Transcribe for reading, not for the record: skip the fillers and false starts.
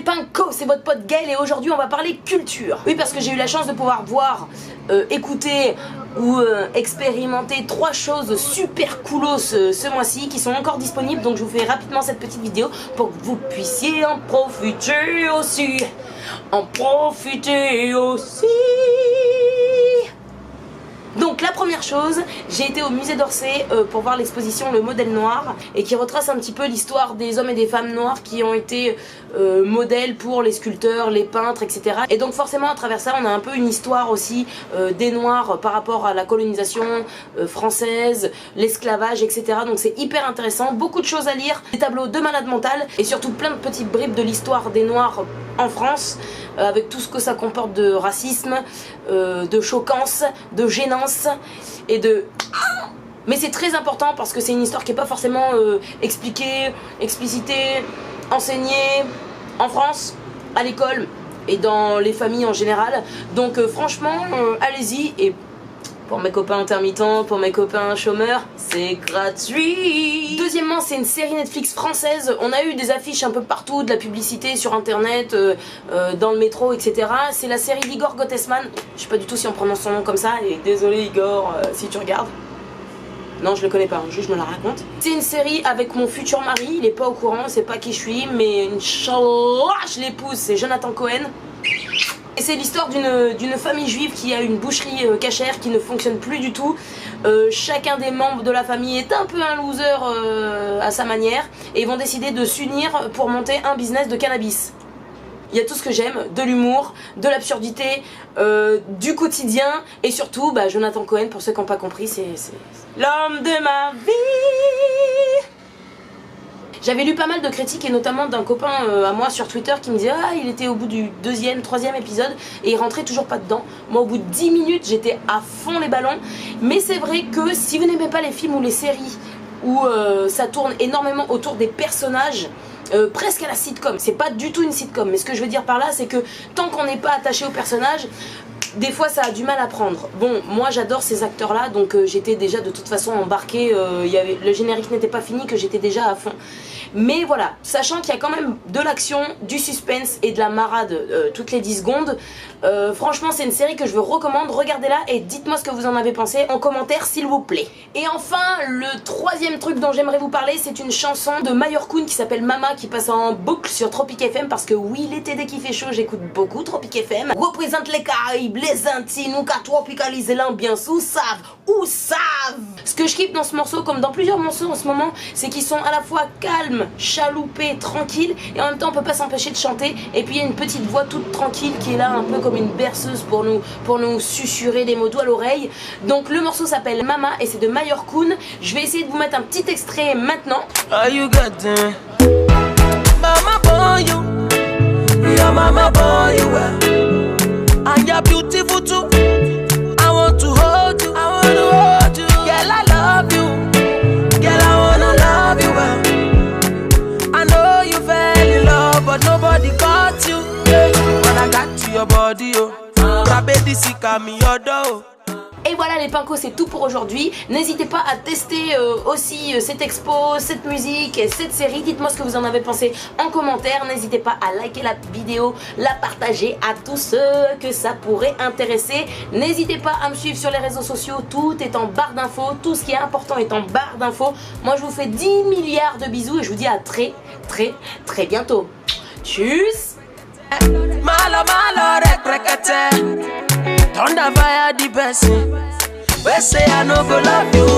les Pinko, c'est votre pote Gaël et aujourd'hui on va parler culture. Oui, parce que j'ai eu la chance de pouvoir voir, écouter ou expérimenter 3 choses super coolos ce mois-ci qui sont encore disponibles, donc je vous fais rapidement cette petite vidéo pour que vous puissiez en profiter aussi. Donc la première chose, j'ai été au musée d'Orsay pour voir l'exposition Le Modèle Noir et qui retrace un petit peu l'histoire des hommes et des femmes noirs qui ont été modèles pour les sculpteurs, les peintres, etc. Et donc forcément à travers ça on a un peu une histoire aussi des noirs par rapport à la colonisation française, l'esclavage, etc. Donc c'est hyper intéressant, beaucoup de choses à lire, des tableaux de malade mental et surtout plein de petites bribes de l'histoire des noirs en France avec tout ce que ça comporte de racisme, de choquance, de gênance et de... Mais c'est très important parce que c'est une histoire qui n'est pas forcément expliquée, explicitée, enseignée en France, à l'école et dans les familles en général. Donc franchement, allez-y. Et pour mes copains intermittents, pour mes copains chômeurs, c'est gratuit. Deuxièmement, c'est une série Netflix française. On a eu des affiches un peu partout, de la publicité sur internet, dans le métro, etc. C'est la série d'Igor Gottesman. Je sais pas du tout si on prononce son nom comme ça. Et désolé Igor, si tu regardes. Non, je le connais pas, juste je me la raconte. C'est une série avec mon futur mari, il est pas au courant, c'est pas qui je suis, mais Inch'Allah, je l'épouse, c'est Jonathan Cohen. Et c'est l'histoire d'une famille juive qui a une boucherie cachère qui ne fonctionne plus du tout. Chacun des membres de la famille est un peu un loser à sa manière. Et ils vont décider de s'unir pour monter un business de cannabis. Il y a tout ce que j'aime, de l'humour, de l'absurdité, du quotidien. Et surtout, Jonathan Cohen, pour ceux qui n'ont pas compris, c'est l'homme de ma vie. J'avais lu pas mal de critiques et notamment d'un copain à moi sur Twitter qui me disait « Ah, il était au bout du 2e, 3e épisode et il rentrait toujours pas dedans. » Moi, au bout de 10 minutes, j'étais à fond les ballons. Mais c'est vrai que si vous n'aimez pas les films ou les séries où ça tourne énormément autour des personnages, presque à la sitcom, c'est pas du tout une sitcom, mais ce que je veux dire par là, c'est que tant qu'on n'est pas attaché au personnage, des fois ça a du mal à prendre. Bon, moi j'adore ces acteurs là, donc j'étais déjà de toute façon embarquée, le générique n'était pas fini que j'étais déjà à fond. Mais voilà, sachant qu'il y a quand même de l'action, du suspense et de la marade toutes les 10 secondes, franchement c'est une série que je vous recommande, regardez-la et dites-moi ce que vous en avez pensé en commentaire s'il vous plaît. Et enfin, le 3e truc dont j'aimerais vous parler, c'est une chanson de Mayorkun qui s'appelle Mama, qui passe en boucle sur Tropic FM parce que oui, l'été dès qu'il fait chaud, j'écoute beaucoup Tropic FM. Représente les Caraïbes, les Antilles, nous qu'à tropicaliser l'ambiance, où savent. Ce que je kiffe dans ce morceau, comme dans plusieurs morceaux en ce moment, c'est qu'ils sont à la fois calmes, chaloupés, tranquilles, et en même temps on peut pas s'empêcher de chanter. Et puis il y a une petite voix toute tranquille qui est là, un peu comme une berceuse pour nous susurrer des mots doux à l'oreille. Donc le morceau s'appelle Mama et c'est de Mayorkun. Je vais essayer de vous mettre un petit extrait maintenant. Mama boy, you well, and you're beautiful too. I want to hold you, I want to hold you. Girl, I love you, girl, I wanna love you well. I know you fell in love, but nobody got you. When I got to your body, oh, grab it, sick of me, your door. Et voilà les Pinko, c'est tout pour aujourd'hui. N'hésitez pas à tester aussi cette expo, cette musique et cette série. Dites-moi ce que vous en avez pensé en commentaire. N'hésitez pas à liker la vidéo, la partager à tous ceux que ça pourrait intéresser. N'hésitez pas à me suivre sur les réseaux sociaux. Tout est en barre d'infos. Tout ce qui est important est en barre d'infos. Moi je vous fais 10 milliards de bisous et je vous dis à très très très bientôt. Tchuss. Malo, malo, rekrekete. Thunder fire the person. We say I no go love you.